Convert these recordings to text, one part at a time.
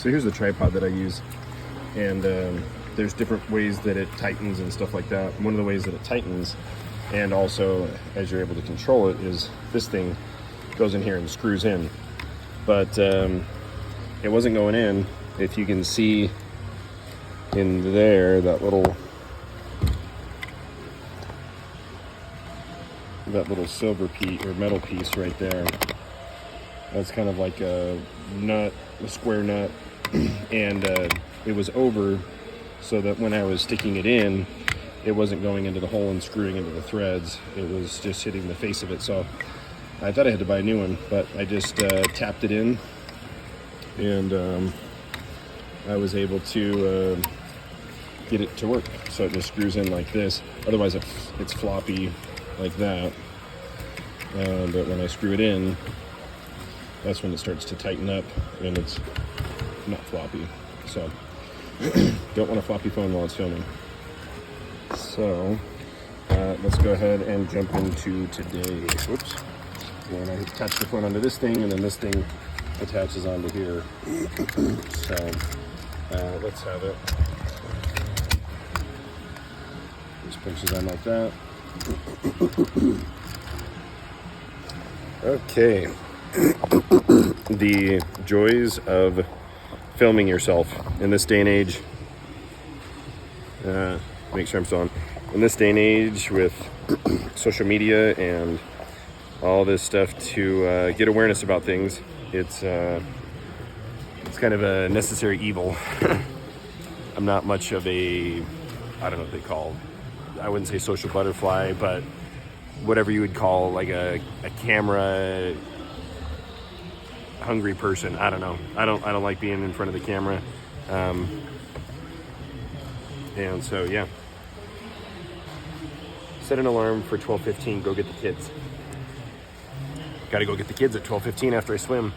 So here's the tripod that I use, and there's different ways that it tightens and stuff like that. One of the ways that it tightens, and also as you're able to control it, is this thing goes in here and screws in. But it wasn't going in. If you can see in there, that little silver piece or metal piece right there, that's kind of like a nut, a square nut, and it was over, so that when I was sticking it in, it wasn't going into the hole and screwing into the threads. It was just hitting the face of it. So I thought I had to buy a new one, but I just tapped it in, and I was able to get it to work. So it just screws in like this. Otherwise it's floppy like that. But when I screw it in, that's when it starts to tighten up and it's not floppy. So don't want a floppy phone while it's filming. So let's go ahead and jump into today. Whoops. And I attach the phone onto this thing, and then this thing attaches onto here. So let's have it. Just pushes on like that. Okay. The joys of filming yourself in this day and age. Make sure I'm still on. In this day and age with social media and all this stuff to get awareness about things, it's kind of a necessary evil. I'm not much of a, I don't know what they call, I wouldn't say social butterfly, but whatever you would call like a camera hungry person. I don't know. I don't like being in front of the camera. And so yeah. Set an alarm for 12:15, go get the kids. Gotta go get the kids at 12:15 after I swim.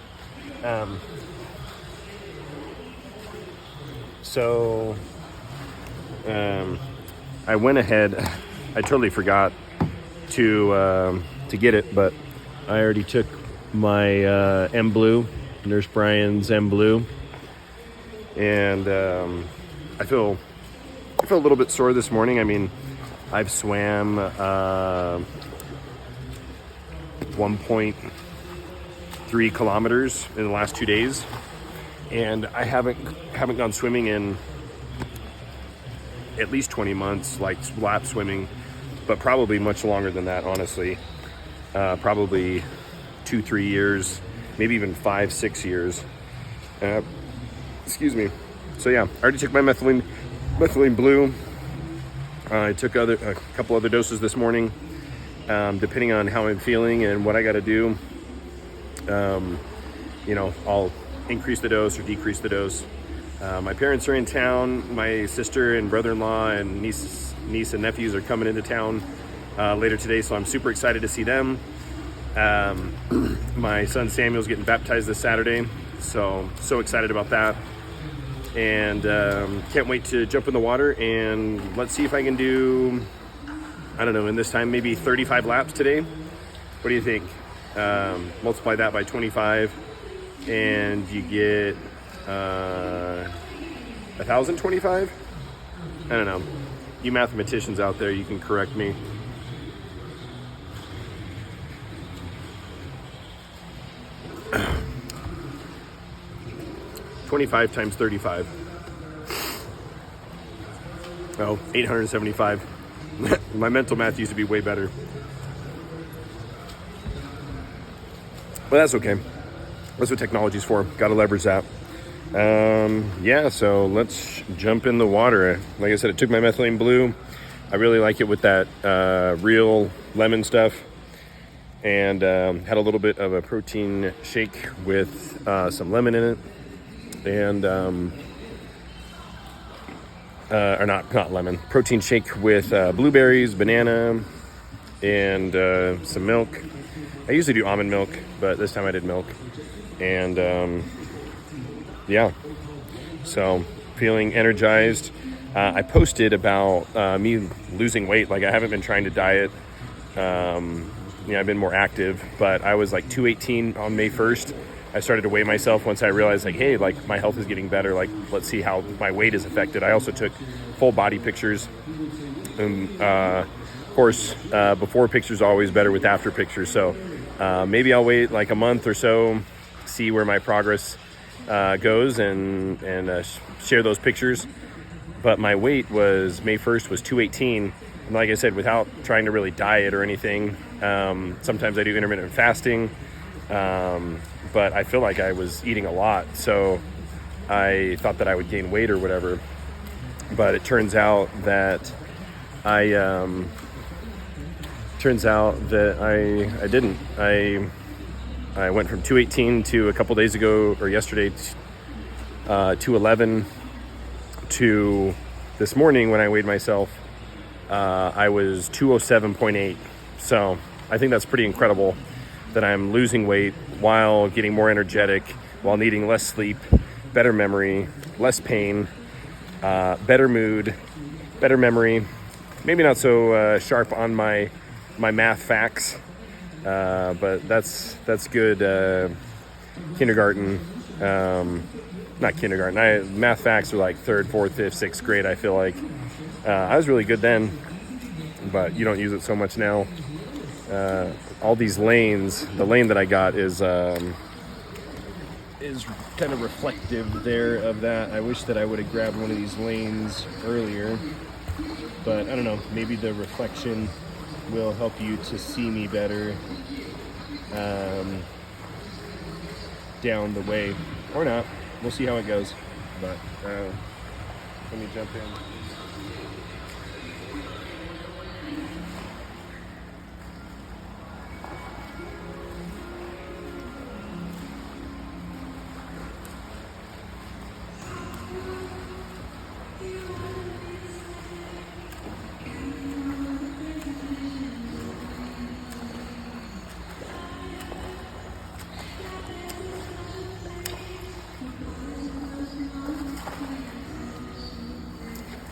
I went ahead, I totally forgot to get it, but I already took my mBleu, Nurse Brian's mBleu, and I feel a little bit sore this morning. I mean, I've swam 1.3 kilometers in the last 2 days, and I haven't gone swimming in at least 20 months, like lap swimming, but probably much longer than that, honestly. Probably 2-3 years, maybe even 5-6 years. Excuse me. So yeah, I already took my Methylene Blue. I took a couple other doses this morning, depending on how I'm feeling and what I got to do. I'll increase the dose or decrease the dose. My parents are in town. My sister and brother-in-law and niece and nephews are coming into town later today, so I'm super excited to see them. My son Samuel's getting baptized this Saturday, so excited about that. And can't wait to jump in the water, and let's see if I can do, I don't know, in this time, maybe 35 laps today. What do you think? Multiply that by 25, and you get 1,025? I don't know. You mathematicians out there, you can correct me. $25 times 35. Oh, 875. My mental math used to be way better. Well, that's okay. That's what technology's for. Got to leverage that. Yeah, so let's jump in the water. Like I said, I took my Methylene Blue. I really like it with that real lemon stuff. And had a little bit of a protein shake with some lemon in it. And or not lemon, protein shake with blueberries, banana, and some milk. I usually do almond milk, but this time I did milk. And yeah, so feeling energized. I posted about me losing weight. Like, I haven't been trying to diet. I've been more active, but I was like 218 on May 1st. I started to weigh myself once I realized, like, hey, like, my health is getting better. Like, let's see how my weight is affected. I also took full body pictures. And, of course, before pictures are always better with after pictures. So maybe I'll wait like a month or so, see where my progress goes, and share those pictures. But my weight was, May 1st, was 218. And like I said, without trying to really diet or anything, sometimes I do intermittent fasting. But I feel like I was eating a lot, so I thought that I would gain weight or whatever. But it turns out that I didn't. I went from 218 to a couple days ago, or yesterday, 211, to this morning when I weighed myself, I was 207.8. So I think that's pretty incredible that I'm losing weight while getting more energetic, while needing less sleep, better memory, less pain, better mood, better memory. Maybe not so sharp on my math facts, but that's good kindergarten. Not kindergarten. Math facts are like 3rd, 4th, 5th, 6th grade, I feel like. I was really good then, but you don't use it so much now. All these lanes, the lane that I got is kind of reflective there of that. I wish that I would have grabbed one of these lanes earlier, but I don't know, maybe the reflection will help you to see me better down the way, or not. We'll see how it goes, but let me jump in.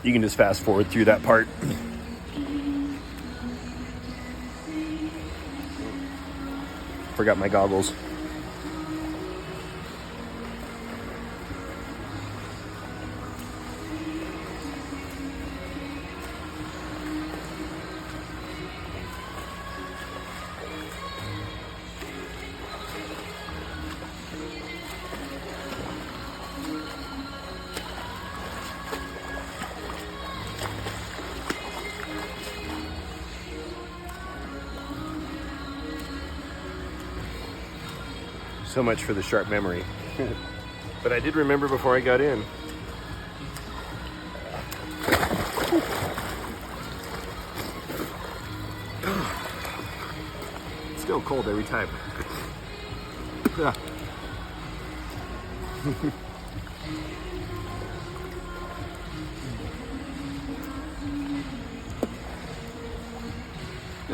You can just fast forward through that part. Forgot my goggles. So much for the sharp memory. But I did remember before I got in. It's still cold every time. Gotta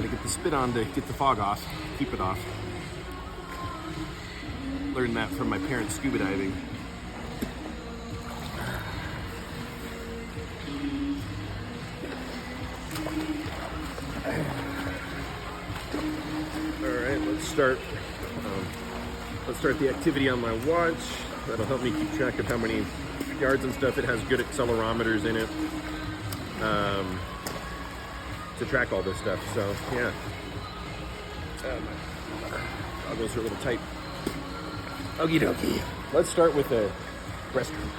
get the spit on to get the fog off, keep it off. Learned that from my parents scuba diving. All right, let's start the activity on my watch. That'll help me keep track of how many yards and stuff. It has good accelerometers in it to track all this stuff. So yeah, goggles are a little tight. Okie dokie. Let's start with the restroom.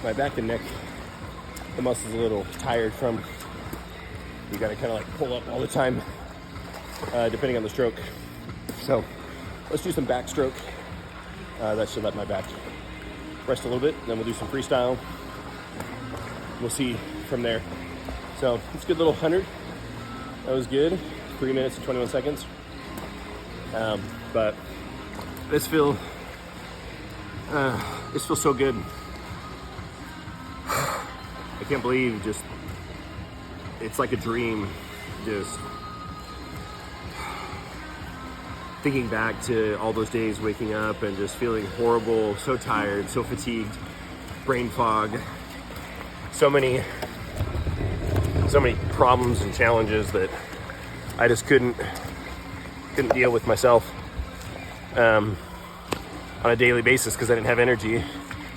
My back and neck, the muscle's a little tired from, you gotta kind of like pull up all the time, depending on the stroke. So let's do some backstroke. That should let my back rest a little bit. Then we'll do some freestyle. We'll see from there. So it's a good little 100. That was good. 3 minutes and 21 seconds. But this feels so good. I can't believe it's like a dream, just thinking back to all those days waking up and just feeling horrible, so tired, so fatigued, brain fog, so many problems and challenges that I just couldn't deal with myself on a daily basis because I didn't have energy,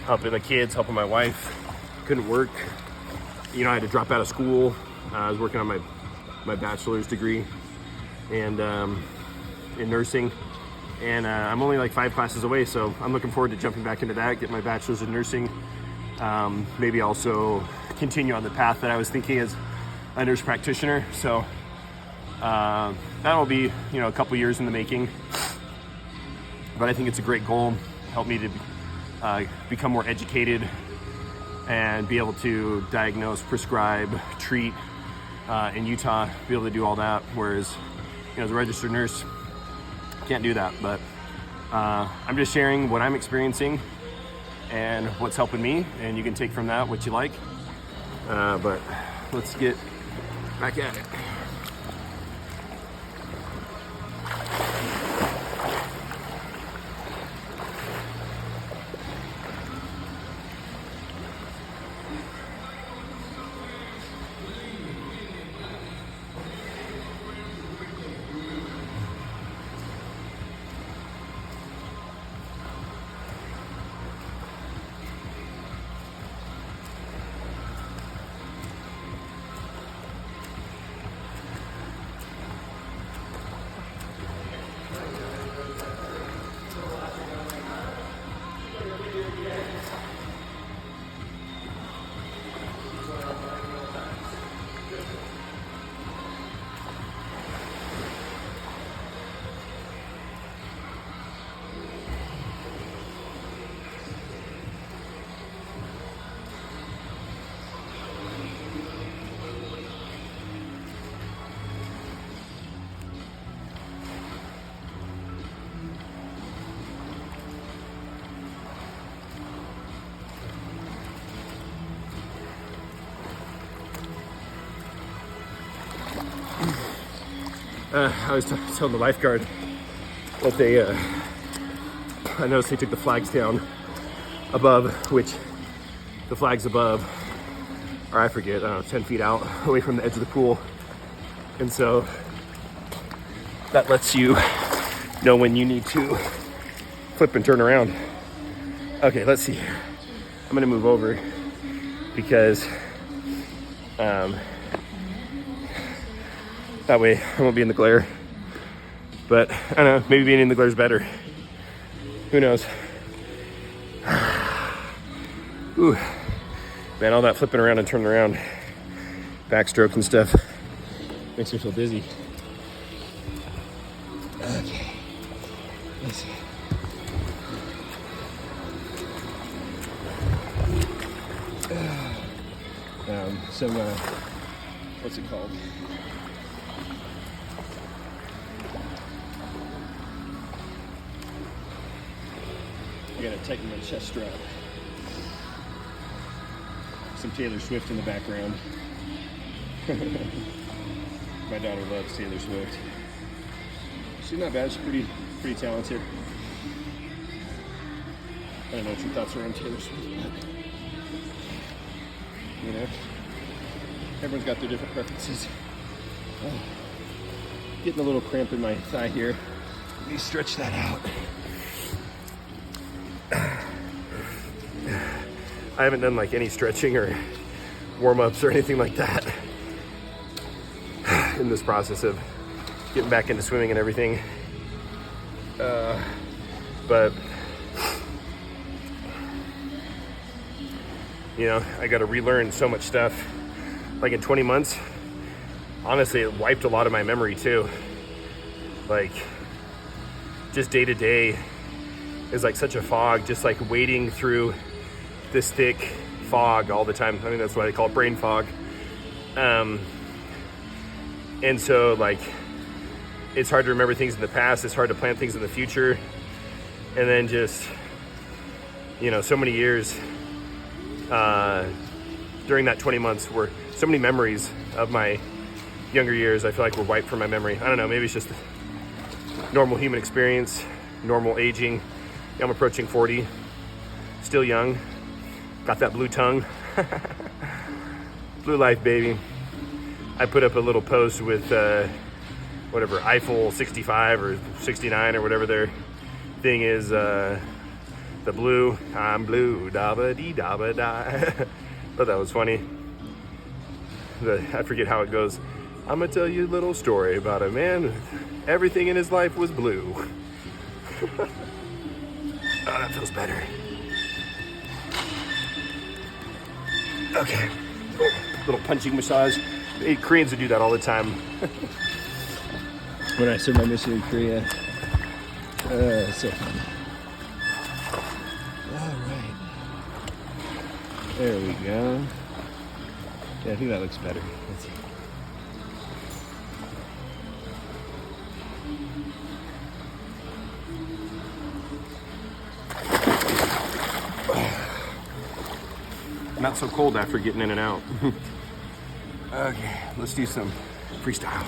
helping the kids, helping my wife, couldn't work. I had to drop out of school. I was working on my bachelor's degree and in nursing, and I'm only like 5 classes away, so I'm looking forward to jumping back into that, get my bachelor's in nursing, maybe also continue on the path that I was thinking as a nurse practitioner. So that'll be a couple years in the making, but I think it's a great goal. Help me to become more educated and be able to diagnose, prescribe, treat in Utah, be able to do all that, whereas as a registered nurse, can't do that. But I'm just sharing what I'm experiencing and what's helping me, and you can take from that what you like. But let's get back at it. I was telling the lifeguard that I noticed they took the flags down above, which the flags above are, I forget, 10 feet out away from the edge of the pool. And so that lets you know when you need to flip and turn around. Okay, let's see. I'm gonna move over because that way I won't be in the glare. But I don't know, maybe being in the glare is better. Who knows? Ooh, man, all that flipping around and turning around, backstroke and stuff, makes me feel dizzy. Okay, let's see. What's it called? I gotta tighten my chest strap. Some Taylor Swift in the background. My daughter loves Taylor Swift. She's not bad, she's pretty talented. I don't know what your thoughts are on Taylor Swift, but everyone's got their different preferences. Oh, getting a little cramp in my thigh here. Let me stretch that out. I haven't done like any stretching or warm-ups or anything like that. in this process of getting back into swimming and everything. But you know, I got to relearn so much stuff. Like in 20 months, honestly, it wiped a lot of my memory too. Like just day to day is like such a fog, just like wading through this thick fog all the time. I mean, that's why they call it brain fog. And so like, it's hard to remember things in the past. It's hard to plan things in the future. And then just, you know, so many years during that 20 months were so many memories of my younger years. I feel like were wiped from my memory. I don't know, maybe it's just normal human experience, normal aging. I'm approaching 40, still young, got that blue tongue. Blue life, baby. I put up a little post with whatever, Eiffel 65 or 69 or whatever their thing is, the blue, I'm blue, da-ba-dee, da-ba-da. Thought that was funny. I forget how it goes. I'm gonna tell you a little story about a man, everything in his life was blue. Oh, that feels better. Okay, little punching massage. Koreans would do that all the time. When I served my mission in Korea. So fun. All right. There we go. Yeah, I think that looks better. Let's see. Not so cold after getting in and out. Okay, let's do some freestyle.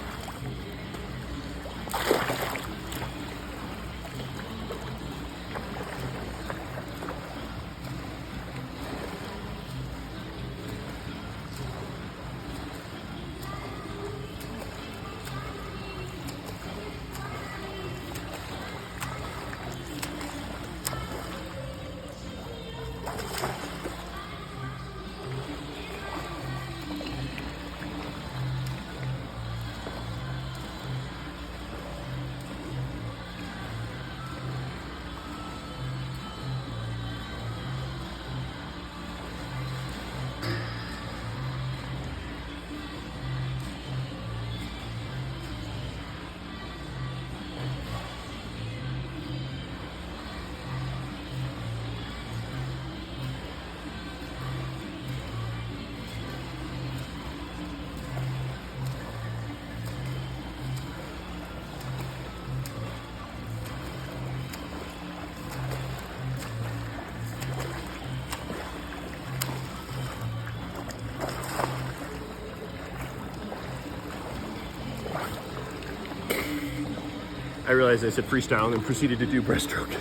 I realized I said freestyle and then proceeded to do breaststroke.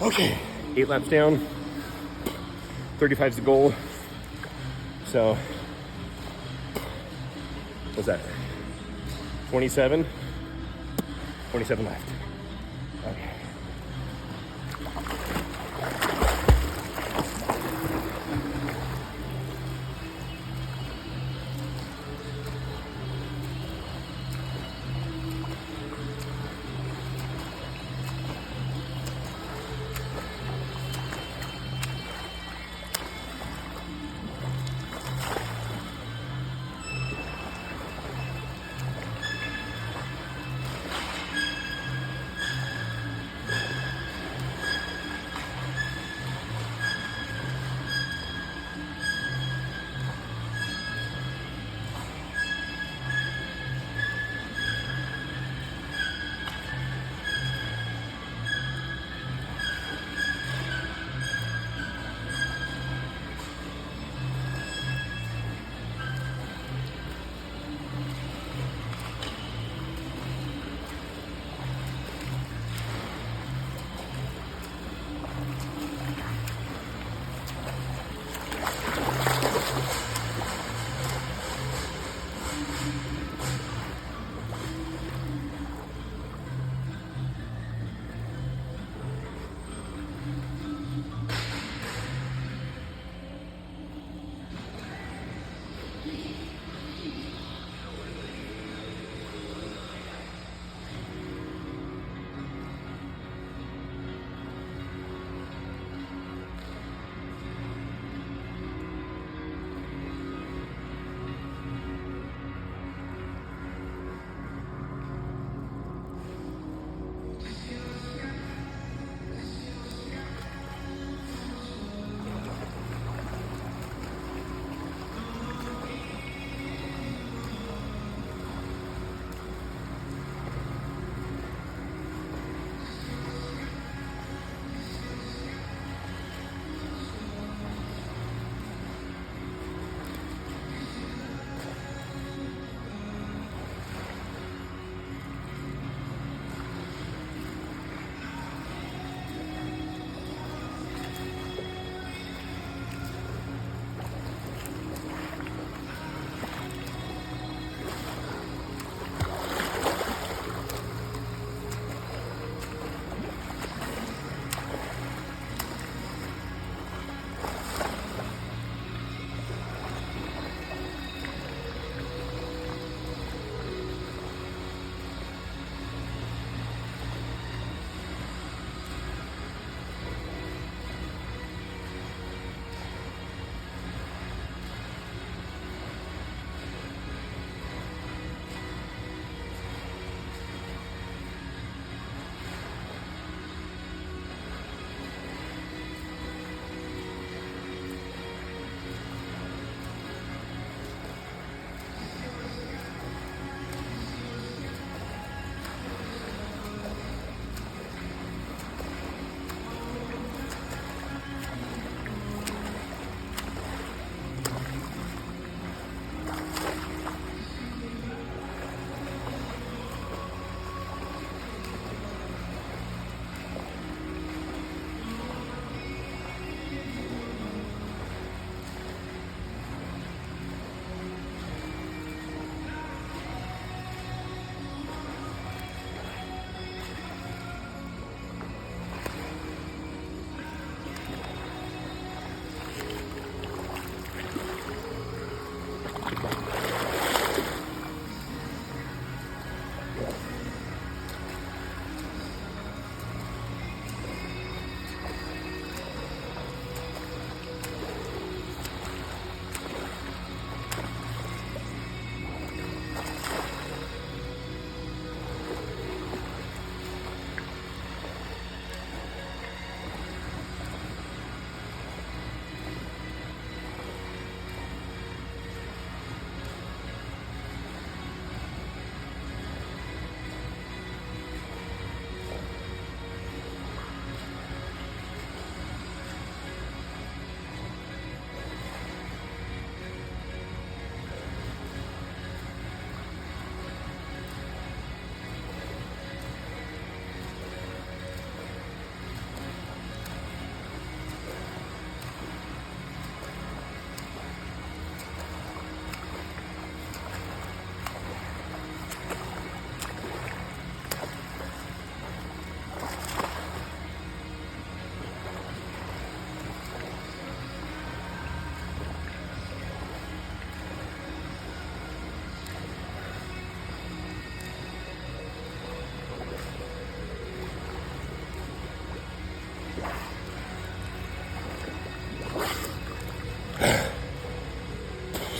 Okay, 8 laps down, 35 is the goal. So, what's that? 27 left. Okay.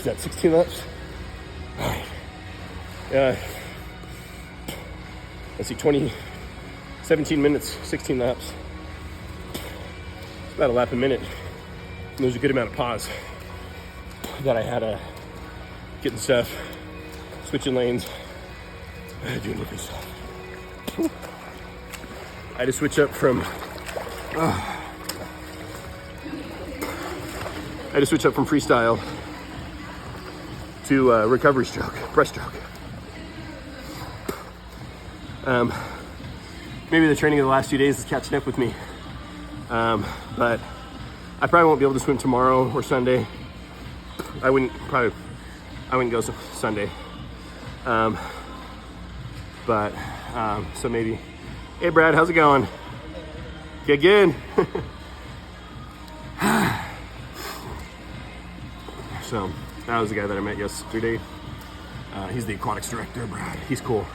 Is that 16 laps? All right. Let's see, 17 minutes, 16 laps. It's about a lap a minute. And there's a good amount of pause that I had getting stuff, switching lanes, doing different stuff. I had to switch up from freestyle to recovery stroke, breaststroke. Maybe the training of the last few days is catching up with me, but I probably won't be able to swim tomorrow or Sunday. I wouldn't go Sunday, but so maybe. Hey Brad, how's it going? Good. So that was the guy that I met yesterday. He's the aquatics director, Brad. He's cool.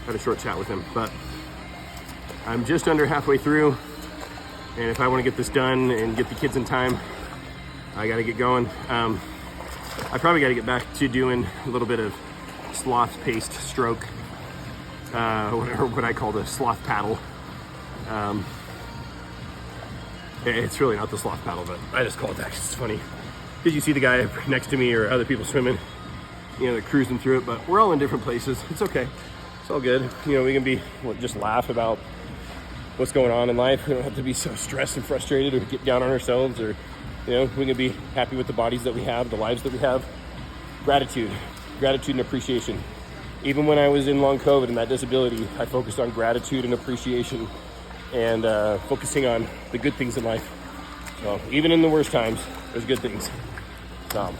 Had a short chat with him, but I'm just under halfway through, and if I want to get this done and get the kids in time, I got to get going. I probably got to get back to doing a little bit of sloth-paced stroke, what I call the sloth paddle. It's really not the sloth paddle, but I just call it that 'cause it's funny. Did you see the guy next to me or other people swimming? You know, they're cruising through it, but we're all in different places. It's okay. It's all good. You know, we can just laugh about what's going on in life. We don't have to be so stressed and frustrated or get down on ourselves, or, you know, we can be happy with the bodies that we have, the lives that we have. Gratitude and appreciation. Even when I was in long COVID and that disability, I focused on gratitude and appreciation and focusing on the good things in life. So even in the worst times, there's good things. So.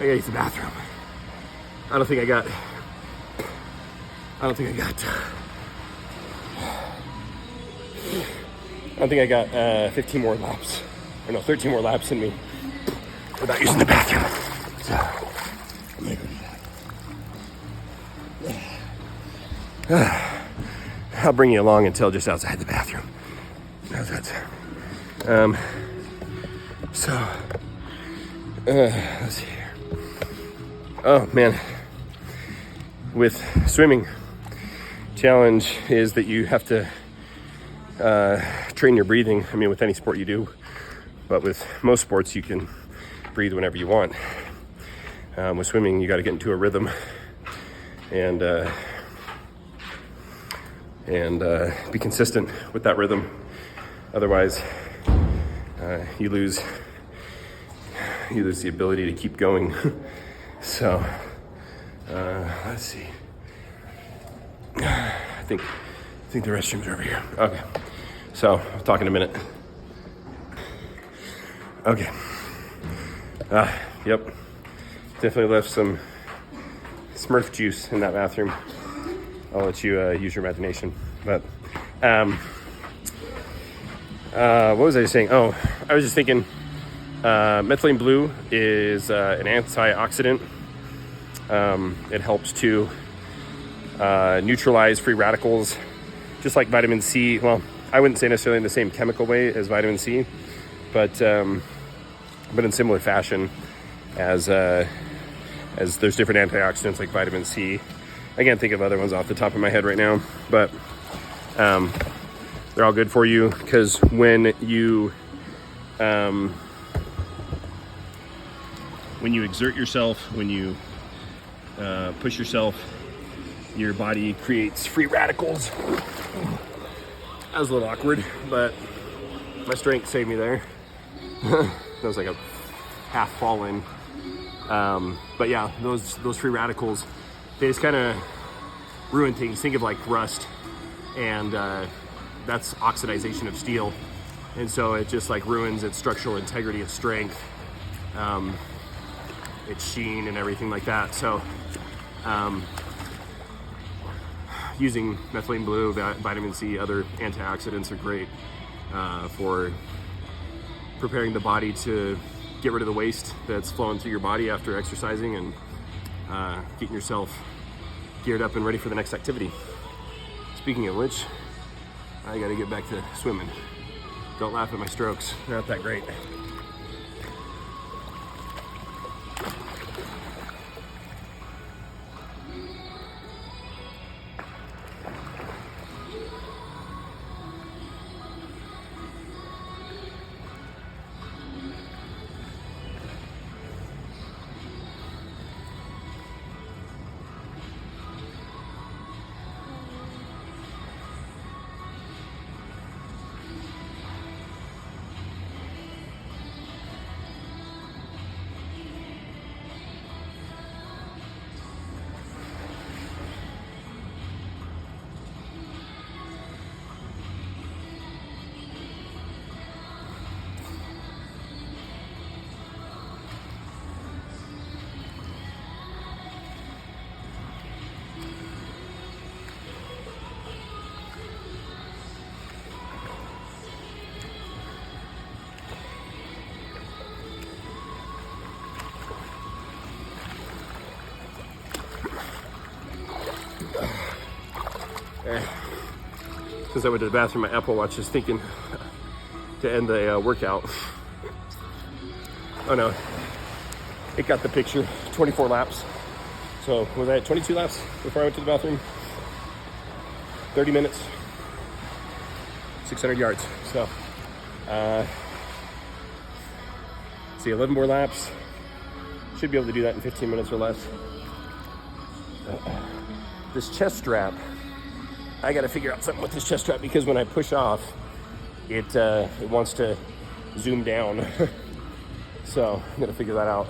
gotta use the bathroom. I don't think I got 15 more laps, or no, 13 more laps in me without using the bathroom. So I'm gonna go do that. I'll bring you along until just outside the bathroom. How's that sound? Let's see here. Oh man, with swimming, challenge is that you have to train your breathing. I mean, with any sport you do, but with most sports you can breathe whenever you want. With swimming, you got to get into a rhythm and be consistent with that rhythm. Otherwise, you lose the ability to keep going. So let's see. I think the restrooms are over here. Okay. So I'll talk in a minute. Okay. Yep. Definitely left some Smurf juice in that bathroom. I'll let you use your imagination. But what was I just saying? Oh, I was just thinking methylene blue is an antioxidant. It helps to neutralize free radicals, just like vitamin C. Well, I wouldn't say necessarily in the same chemical way as vitamin C, but in similar fashion as there's different antioxidants like vitamin C. I can't think of other ones off the top of my head right now, but they're all good for you because when you exert yourself, when you push yourself, your body creates free radicals. That was a little awkward, but my strength saved me there. That was like a half fall in. But yeah, those free radicals, they just kind of ruin things. Think of like rust, and that's oxidization of steel. And so it just like ruins its structural integrity, its strength, its sheen and everything like that. So using methylene blue, vitamin C, other antioxidants are great for preparing the body to get rid of the waste that's flowing through your body after exercising, and getting yourself geared up and ready for the next activity. Speaking of which, I gotta get back to swimming. Don't laugh at my strokes, they're not that great. Since I went to the bathroom, my Apple Watch is thinking to end the workout. Oh no, it got the picture. 24 laps. So was I at 22 laps before I went to the bathroom? 30 minutes, 600 yards. So, see, 11 more laps. Should be able to do that in 15 minutes or less. This chest strap, I got to figure out something with this chest strap because when I push off, it wants to zoom down. So I'm gonna figure that out.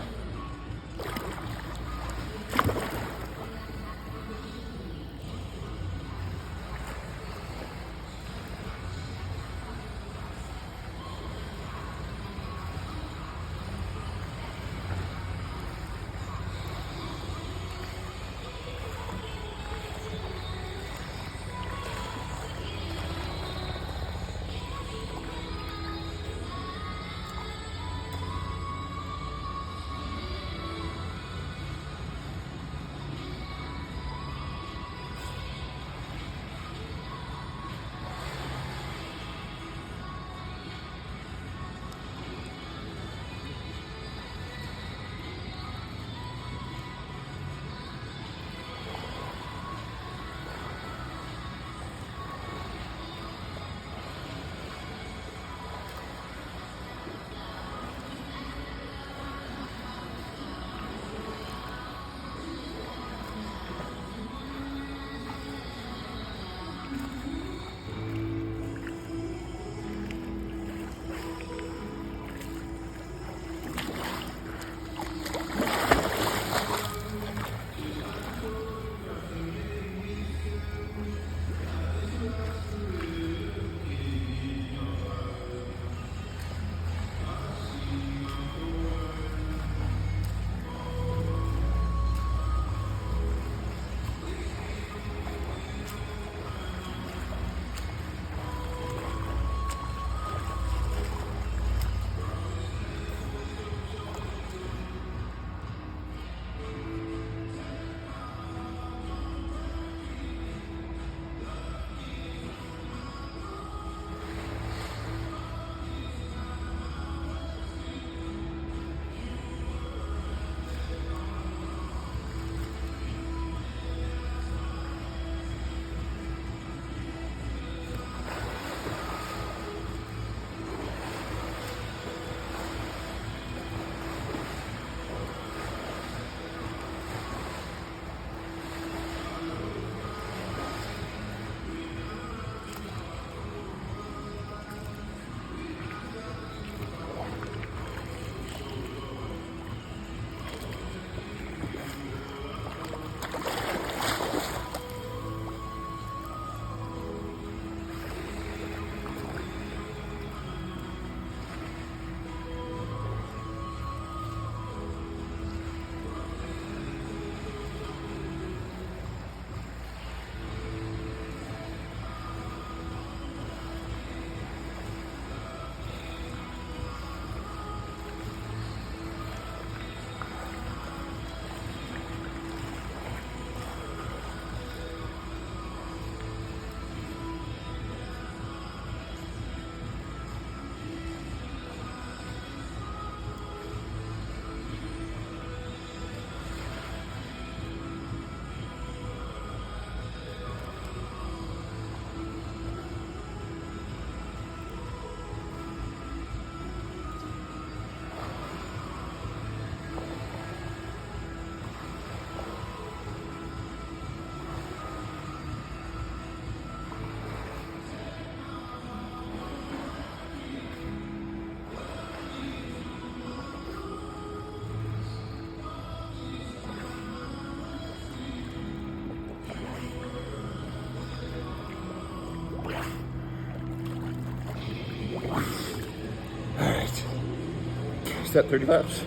that 30 laps?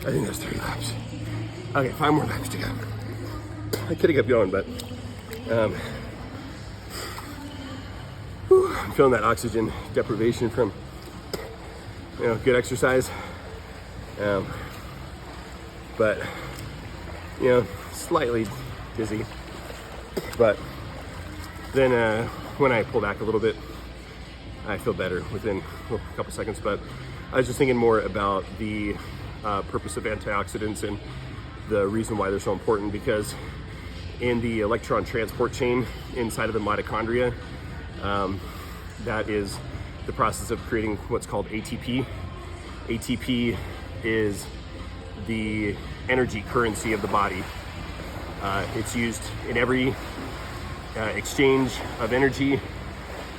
I think that's 30 laps. Okay, 5 more laps to go. I could have kept going, but I'm feeling that oxygen deprivation from, good exercise. But, slightly dizzy. But then when I pull back a little bit, I feel better within a couple seconds. But I was just thinking more about the purpose of antioxidants and the reason why they're so important, because in the electron transport chain inside of the mitochondria, that is the process of creating what's called ATP. ATP is the energy currency of the body. It's used in every exchange of energy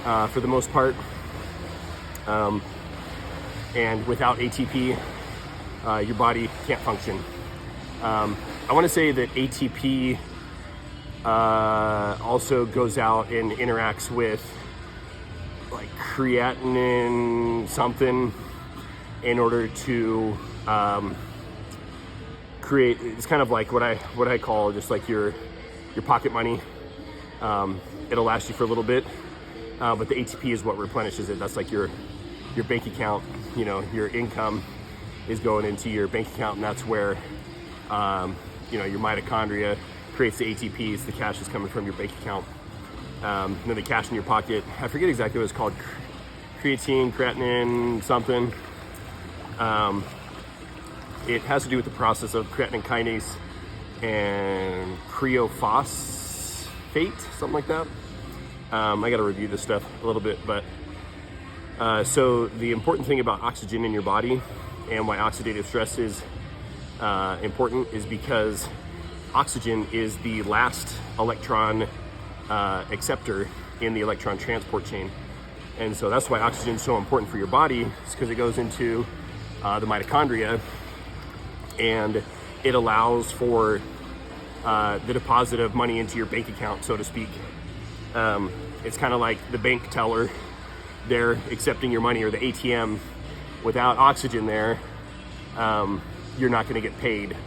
for the most part. And without ATP, your body can't function. I want to say that ATP also goes out and interacts with like creatinine something in order to create, it's kind of like what I call just like your pocket money. It'll last you for a little bit, but the ATP is what replenishes it. That's like your bank account. Your income is going into your bank account, and that's where your mitochondria creates the ATP. It's the cash that's coming from your bank account. And then the cash in your pocket, I forget exactly what it's called, creatinine something. It has to do with the process of creatinine kinase and cryophosphate, something like that. I got to review this stuff a little bit, but so the important thing about oxygen in your body and why oxidative stress is important is because oxygen is the last electron acceptor in the electron transport chain. And so that's why oxygen is so important for your body. It's because it goes into the mitochondria, and it allows for the deposit of money into your bank account, so to speak. It's kind of like the bank teller. They're accepting your money, or the ATM. Without oxygen there, you're not going to get paid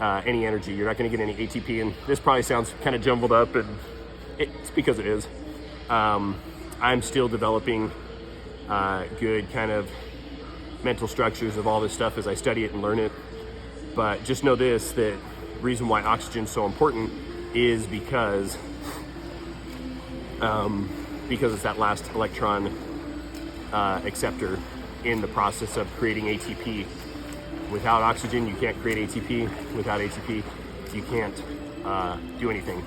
any energy. You're not going to get any ATP. And this probably sounds kind of jumbled up, and it's because it is. I'm still developing good kind of mental structures of all this stuff as I study it and learn it. But just know this, that the reason why oxygen is so important is because it's that last electron acceptor in the process of creating ATP. Without oxygen, you can't create ATP. Without ATP, you can't do anything.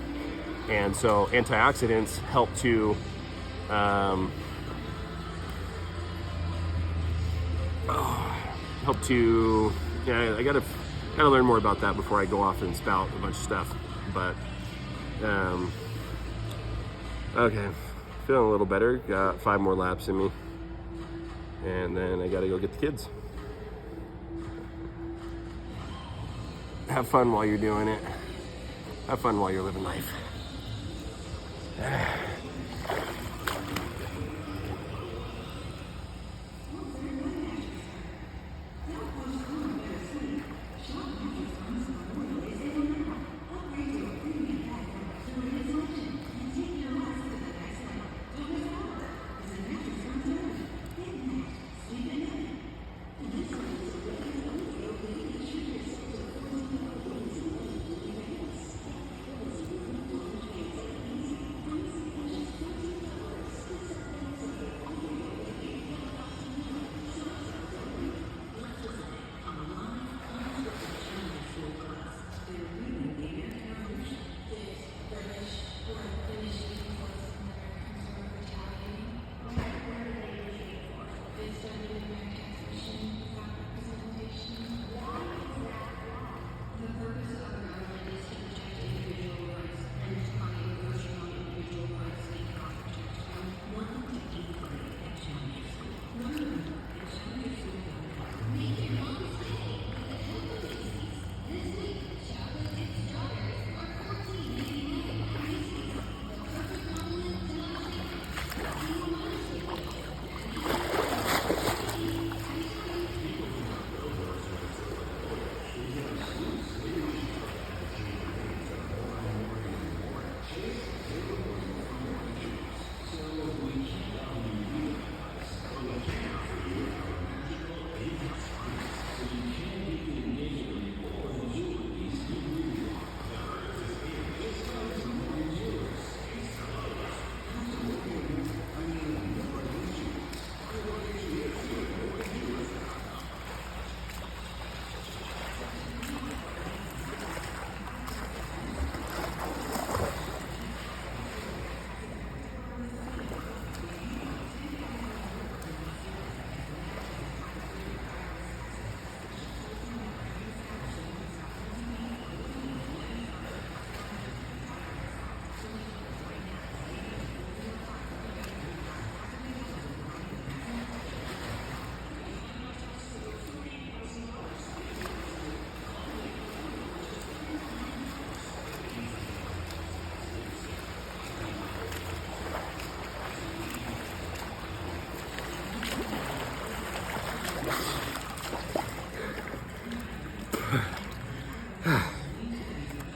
And so antioxidants help to I gotta learn more about that before I go off and spout a bunch of stuff. But okay, feeling a little better. Got 5 more laps in me, and then I gotta go get the kids. Have fun while you're doing it. Have fun while you're living life.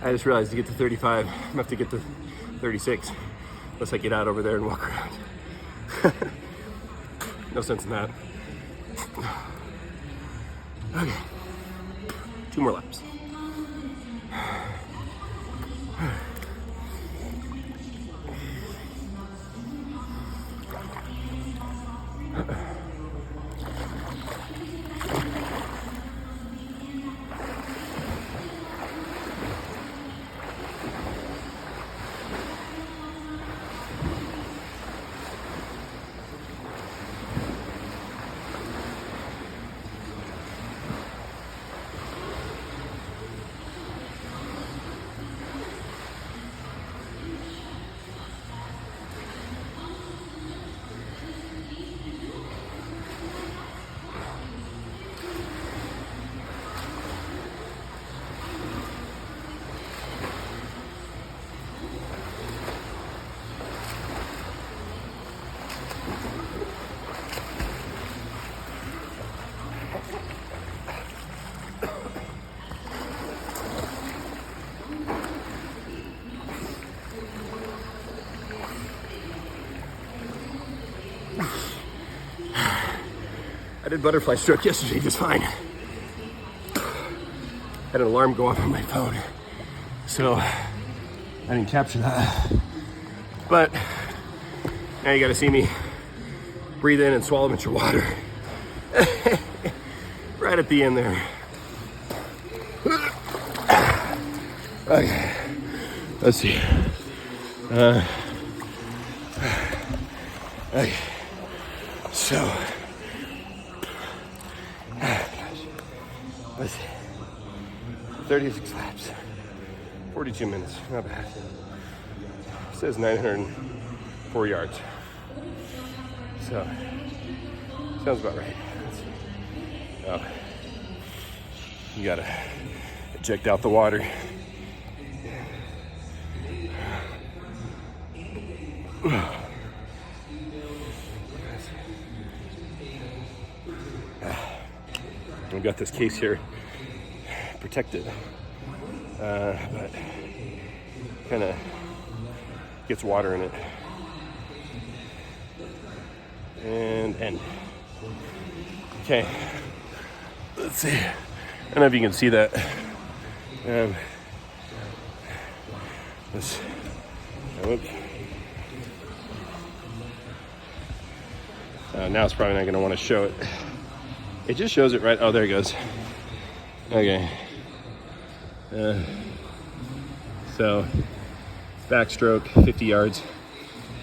I just realized to get to 35, I'm gonna have to get to 36 unless I get out over there and walk around. No sense in that. Okay, 2 more laps. I did butterfly stroke yesterday just fine. Had an alarm go off on my phone, so I didn't capture that. But now you gotta see me breathe in and swallow a bunch of water. Right at the end there. Okay, let's see. Okay, so. Let's see. 36 laps, 42 minutes, not bad. It says 904 yards. So, sounds about right. Oh, you gotta eject out the water. I've got this case here protected, but kind of gets water in it. And end. Okay, let's see. I don't know if you can see that. Whoops. Now it's probably not going to want to show it. It just shows it right. Oh, there it goes. Okay. So, backstroke 50 yards,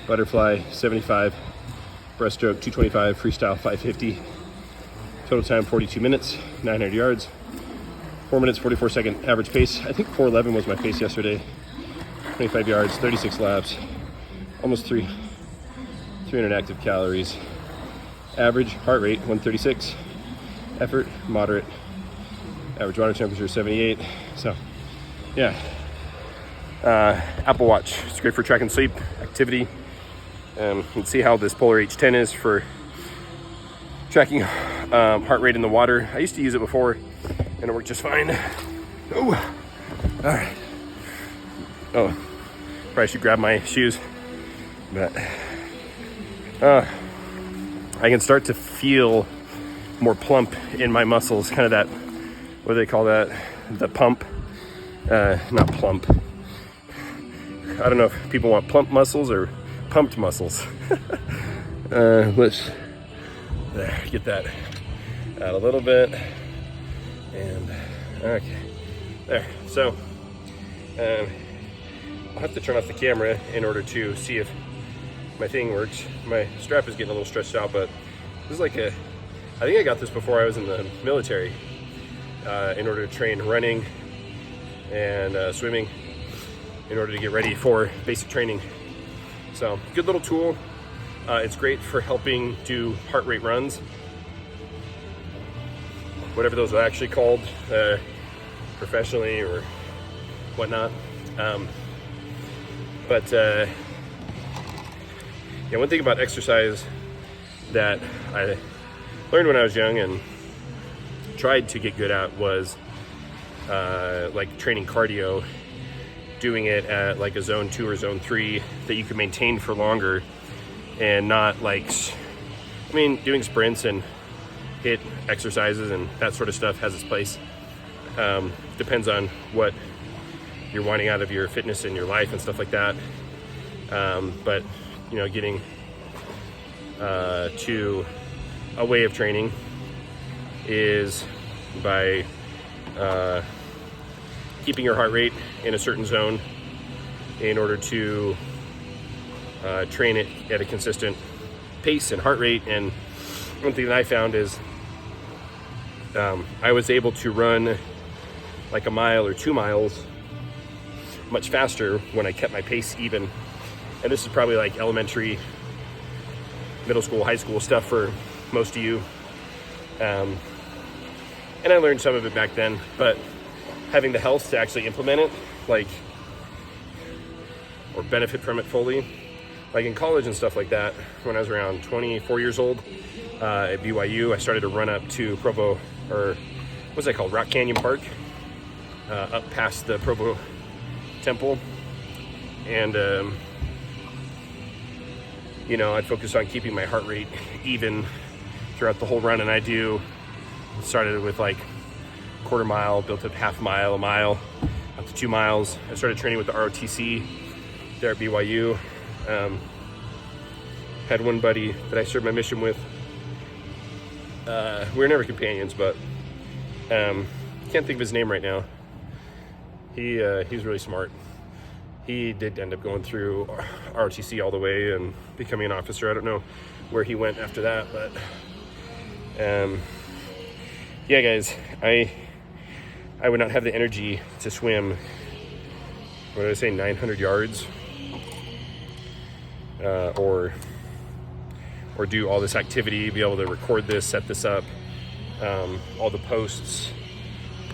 butterfly 75, breaststroke 225, freestyle 550. Total time 42 minutes, 900 yards, 4 minutes 44 second average pace. I think 4:11 was my pace yesterday. 25 yards, 36 laps, almost 300 active calories. Average heart rate 136. Effort moderate. Average water temperature 78. So, yeah. Apple Watch. It's great for tracking sleep, activity. You can see how this Polar H10 is for tracking heart rate in the water. I used to use it before, and it worked just fine. Oh, all right. Oh, probably should grab my shoes, but I can start to feel more plump in my muscles, kind of that, what do they call that? The pump, not plump. I don't know if people want plump muscles or pumped muscles. Let's get that out a little bit, and okay, there. So I'll have to turn off the camera in order to see if my thing works. My strap is getting a little stretched out, but this is like I think I got this before I was in the military, in order to train running and swimming, in order to get ready for basic training. So, good little tool. It's great for helping do heart rate runs, whatever those are actually called, professionally or whatnot. Yeah, one thing about exercise that I learned when I was young and tried to get good at was like training cardio doing it at like a zone 2 or zone 3 that you can maintain for longer, and not like, I mean, doing sprints and HIIT exercises and that sort of stuff has its place. Depends on what you're wanting out of your fitness in your life and stuff like that. But you know, getting to a way of training is by keeping your heart rate in a certain zone in order to train it at a consistent pace and heart rate. And one thing that I found is I was able to run like a mile or 2 miles much faster when I kept my pace even. And this is probably like elementary, middle school, high school stuff for most of you. And I learned some of it back then, but having the health to actually implement it, like, or benefit from it fully, like in college and stuff like that, when I was around 24 years old, at BYU, I started to run up to Provo, or what's that called, Rock Canyon Park, up past the Provo Temple. And, you know, I'd focus on keeping my heart rate even throughout the whole run. And I started with like quarter mile, built up half mile, a mile, up to 2 miles. I started training with the ROTC there at BYU. Had one buddy that I served my mission with. We were never companions, but can't think of his name right now. He's really smart. He did end up going through ROTC all the way and becoming an officer. I don't know where he went after that, but yeah, guys, I would not have the energy to swim, what did I say, 900 yards, or do all this activity, be able to record this, set this up, all the posts,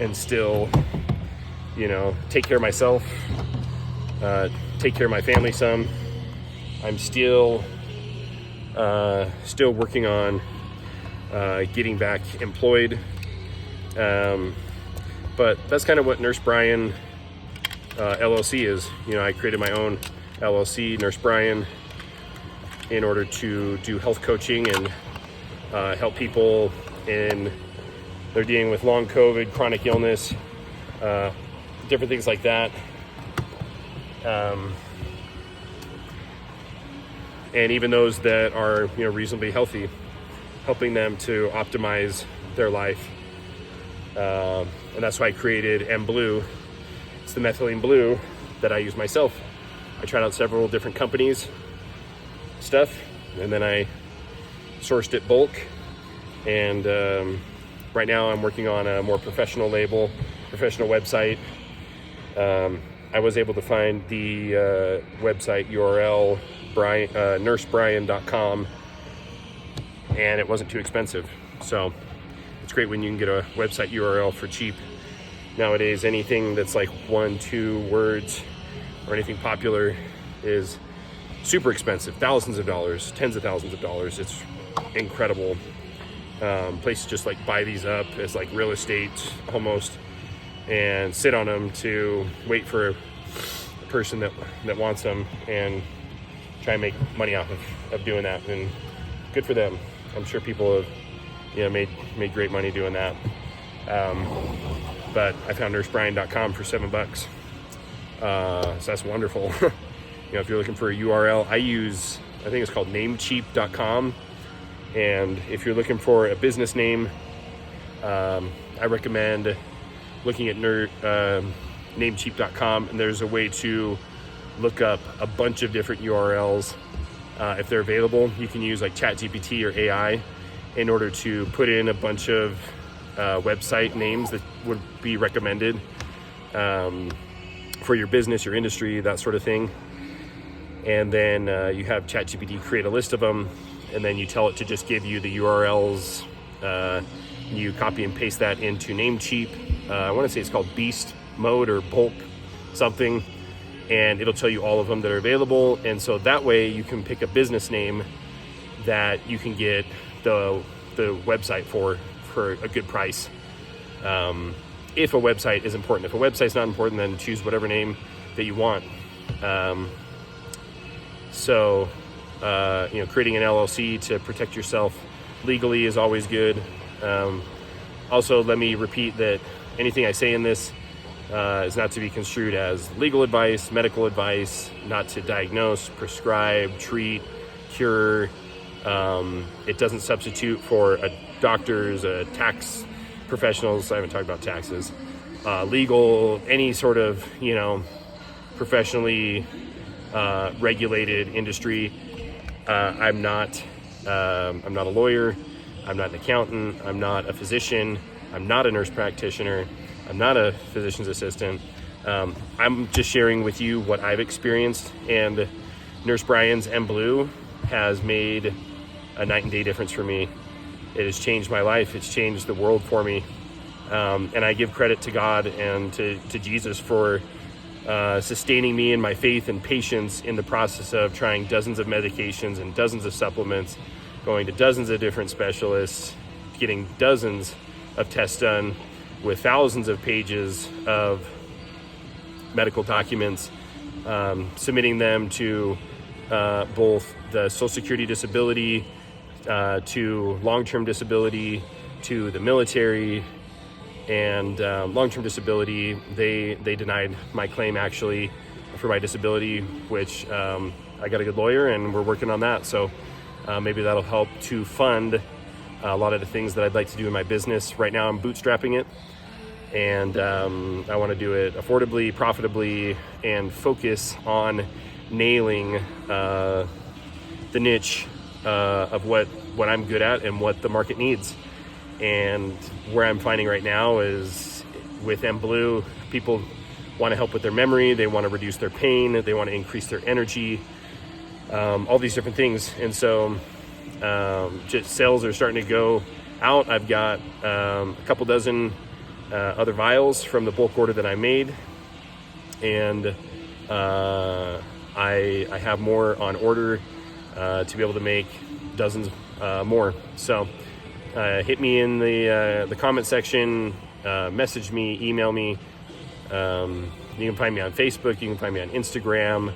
and still, you know, take care of myself, take care of my family some. I'm still working on getting back employed. But that's kind of what Nurse Brian LLC is. You know, I created my own LLC, Nurse Brian, in order to do health coaching and help people in they're dealing with long COVID, chronic illness, different things like that. And even those that are, you know, reasonably healthy, helping them to optimize their life. And that's why I created mBleu. It's the methylene blue that I use myself. I tried out several different companies, stuff, and then I sourced it bulk. And right now I'm working on a more professional label, professional website. I was able to find the website URL, nursebrian.com, and it wasn't too expensive. So it's great when you can get a website URL for cheap. Nowadays, anything that's like 1-2 words or anything popular is super expensive, thousands of dollars, tens of thousands of dollars. It's incredible. Places just like buy these up as like real estate almost, and sit on them to wait for a person that wants them and try and make money off of doing that. And good for them. I'm sure people have, you know, made great money doing that. But I found nursebrian.com for $7. So that's wonderful. You know, if you're looking for a URL, I think it's called namecheap.com. And if you're looking for a business name, I recommend looking at namecheap.com, and there's a way to look up a bunch of different URLs. If they're available, you can use like ChatGPT or AI in order to put in a bunch of website names that would be recommended for your business, your industry, that sort of thing. And then you have ChatGPT create a list of them, and then you tell it to just give you the URLs. You copy and paste that into Namecheap. I want to say it's called Beast Mode or Bulk something, and it'll tell you all of them that are available. And so that way you can pick a business name that you can get the website for a good price. If a website is important. If a website's not important, then choose whatever name that you want. So creating an LLC to protect yourself legally is always good. Also, let me repeat that anything I say in this is not to be construed as legal advice, medical advice, not to diagnose, prescribe, treat, cure. It doesn't substitute for a doctor's, tax professionals. I haven't talked about taxes, legal, any sort of, professionally regulated industry. I'm not a lawyer. I'm not an accountant. I'm not a physician. I'm not a nurse practitioner. I'm not a physician's assistant. I'm just sharing with you what I've experienced, and Nurse Brian's mBleu has made a night and day difference for me. It has changed my life. It's changed the world for me. And I give credit to God and to Jesus for sustaining me in my faith and patience in the process of trying dozens of medications and dozens of supplements, going to dozens of different specialists, getting dozens of tests done with thousands of pages of medical documents, submitting them to both the Social Security disability, to long-term disability, to the military. And long-term disability, they denied my claim actually for my disability, which I got a good lawyer and we're working on that. So maybe that'll help to fund a lot of the things that I'd like to do in my business. Right now I'm bootstrapping it, and I want to do it affordably, profitably, and focus on nailing the niche of what I'm good at and what the market needs. And where I'm finding right now is with mBleu, people want to help with their memory, they want to reduce their pain, they want to increase their energy, all these different things. And so just sales are starting to go out. I've got a couple dozen other vials from the bulk order that I made, and I have more on order to be able to make dozens more. So hit me in the comment section, message me, email me. You can find me on Facebook, you can find me on Instagram.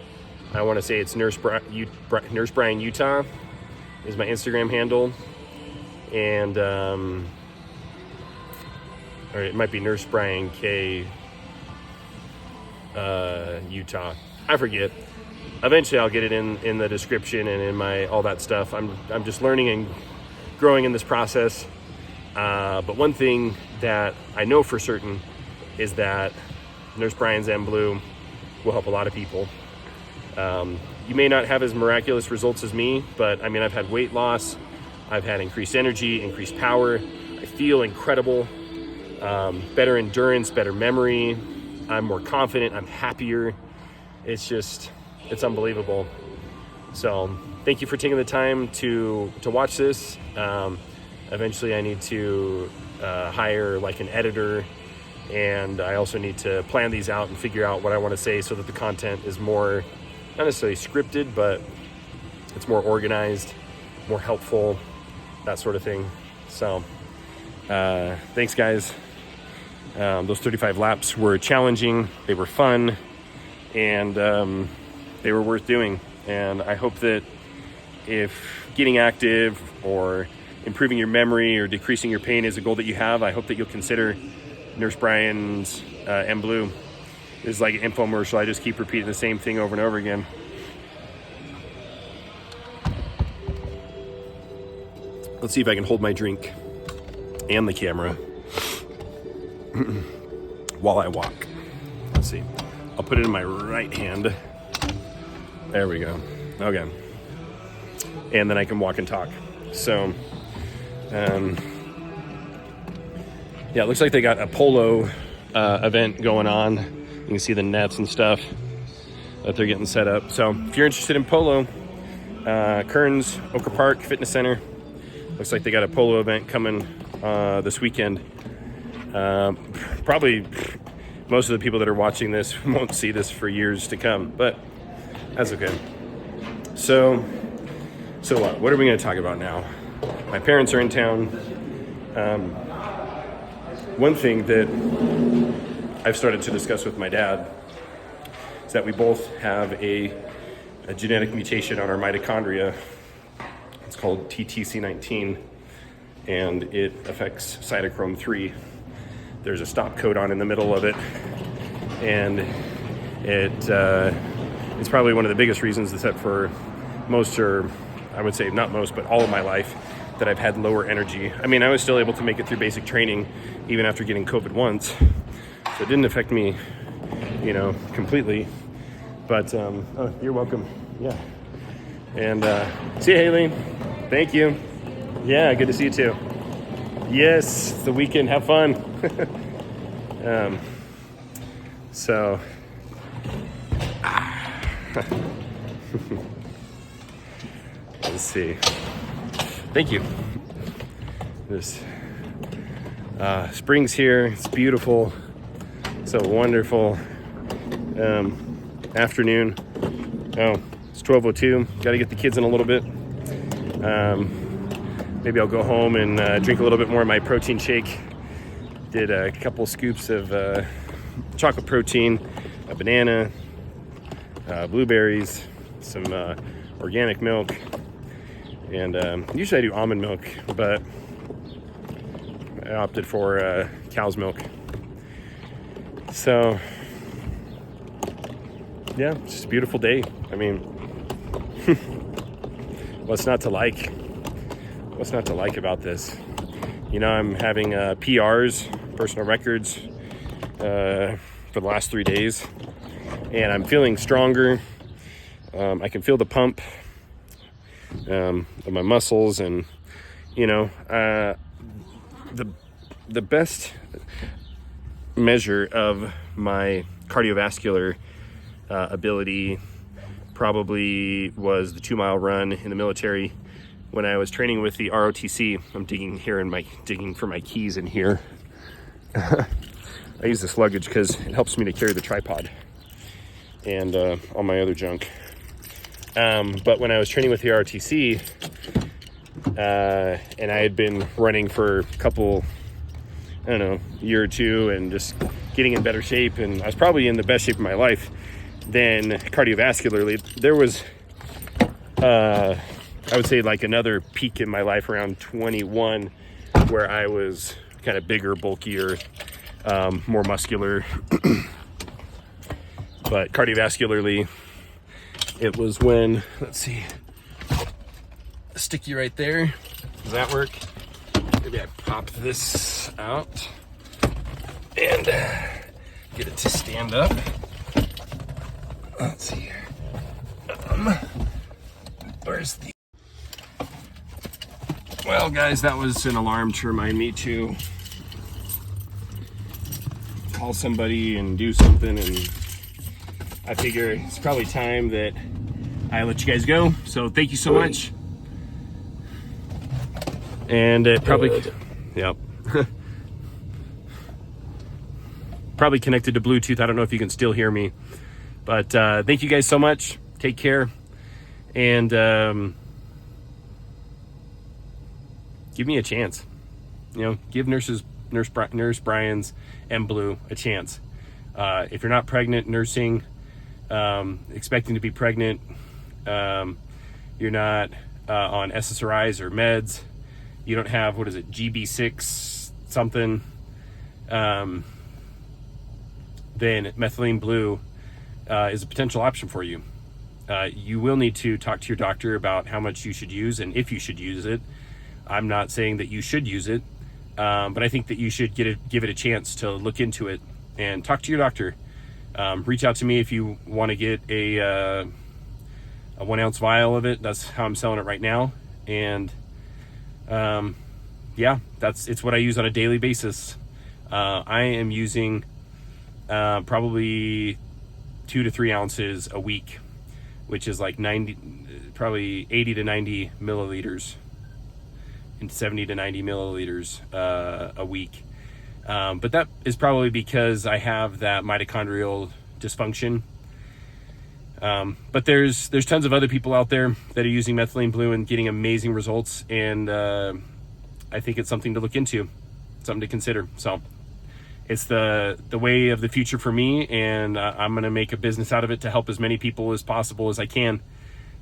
I want to say it's Nurse Brian Utah is my Instagram handle, and or it might be Nurse Brian K Utah. I forget. Eventually I'll get it in the description and in my all that stuff. I'm just learning and growing in this process. But one thing that I know for certain is that Nurse Brian's mBleu will help a lot of people. You may not have as miraculous results as me, but I mean, I've had weight loss, I've had increased energy, increased power, I feel incredible, better endurance, better memory, I'm more confident, I'm happier. It's unbelievable. So thank you for taking the time to watch this. Eventually I need to hire like an editor, and I also need to plan these out and figure out what I want to say so that the content is more, not necessarily scripted, but it's more organized, more helpful, that sort of thing. So thanks guys. Those 35 laps were challenging, they were fun, and they were worth doing. And I hope that if getting active or improving your memory or decreasing your pain is a goal that you have, I hope that you'll consider Nurse Brian's mBleu. This is like an infomercial. I just keep repeating the same thing over and over again. Let's see if I can hold my drink and the camera while I walk. Let's see. I'll put it in my right hand. There we go. Okay. And then I can walk and talk. So, yeah, it looks like they got a polo event going on. You can see the nets and stuff that they're getting set up. So if you're interested in polo, Kearns, Oka Park Fitness Center, looks like they got a polo event coming this weekend. Probably most of the people that are watching this won't see this for years to come, but that's okay. So what? What are we going to talk about now? My parents are in town. One thing that I've started to discuss with my dad, is that we both have a genetic mutation on our mitochondria. It's called TTC19, and it affects cytochrome 3. There's a stop codon in the middle of it, and it's probably one of the biggest reasons that for most, or I would say not most, but all of my life, that I've had lower energy. I mean, I was still able to make it through basic training even after getting COVID once, so it didn't affect me, completely. But oh, you're welcome. Yeah. And see you, Haylene. Thank you. Yeah, good to see you too. Yes, it's the weekend. Have fun. So let's see. Thank you. This spring's here. It's beautiful. So wonderful. Afternoon. Oh, it's 12:02. Got to get the kids in a little bit. Maybe I'll go home and drink a little bit more of my protein shake. Did a couple scoops of chocolate protein, a banana, blueberries, some organic milk, and usually I do almond milk, but I opted for cow's milk. So yeah, it's just a beautiful day. I mean, what's not to like? What's not to like about this? I'm having PRs, personal records, for the last 3 days, and I'm feeling stronger. I can feel the pump of my muscles, and the best measure of my cardiovascular ability probably was the 2-mile run in the military when I was training with the ROTC. I'm digging for my keys in here. I use this luggage because it helps me to carry the tripod and all my other junk. But when I was training with the ROTC, and I had been running for a couple, year or two, and just getting in better shape, and I was probably in the best shape of my life. Then cardiovascularly, there was, I would say, like another peak in my life around 21, where I was kind of bigger, bulkier, more muscular. But cardiovascularly, it was when, let's see, sticky right there. Does that work? Maybe I pop this out and get it to stand up. Let's see here. Where's the... Well, guys, that was an alarm to remind me to call somebody and do something, and I figure it's probably time that I let you guys go. So thank you so much. And it probably, yep. Probably connected to Bluetooth. I don't know if you can still hear me, but thank you guys so much. Take care, and give me a chance. Give Nurse Brian's mBleu a chance. If you're not pregnant, nursing, expecting to be pregnant, you're not on SSRIs or meds, you don't have, GB6 something, then Methylene Blue is a potential option for you. You will need to talk to your doctor about how much you should use and if you should use it. I'm not saying that you should use it, but I think that you should give it a chance to look into it and talk to your doctor. Reach out to me if you want to get a 1 ounce vial of it. That's how I'm selling it right now. And yeah, it's what I use on a daily basis. I am using probably 2 to 3 ounces a week, which is like probably 80 to 90 milliliters and 70 to 90 milliliters a week. But that is probably because I have that mitochondrial dysfunction. But there's tons of other people out there that are using Methylene Blue and getting amazing results, and I think it's something to look into, something to consider. So it's the way of the future for me, and I'm going to make a business out of it to help as many people as possible as I can.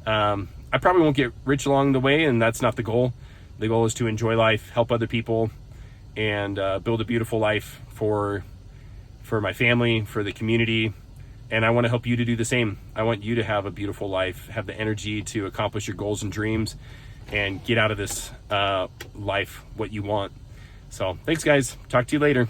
I probably won't get rich along the way, and that's not the goal. The goal is to enjoy life, help other people, and build a beautiful life for my family, for the community. And I want to help you to do the same. I want you to have a beautiful life, have the energy to accomplish your goals and dreams, and get out of this life what you want. So thanks, guys. Talk to you later.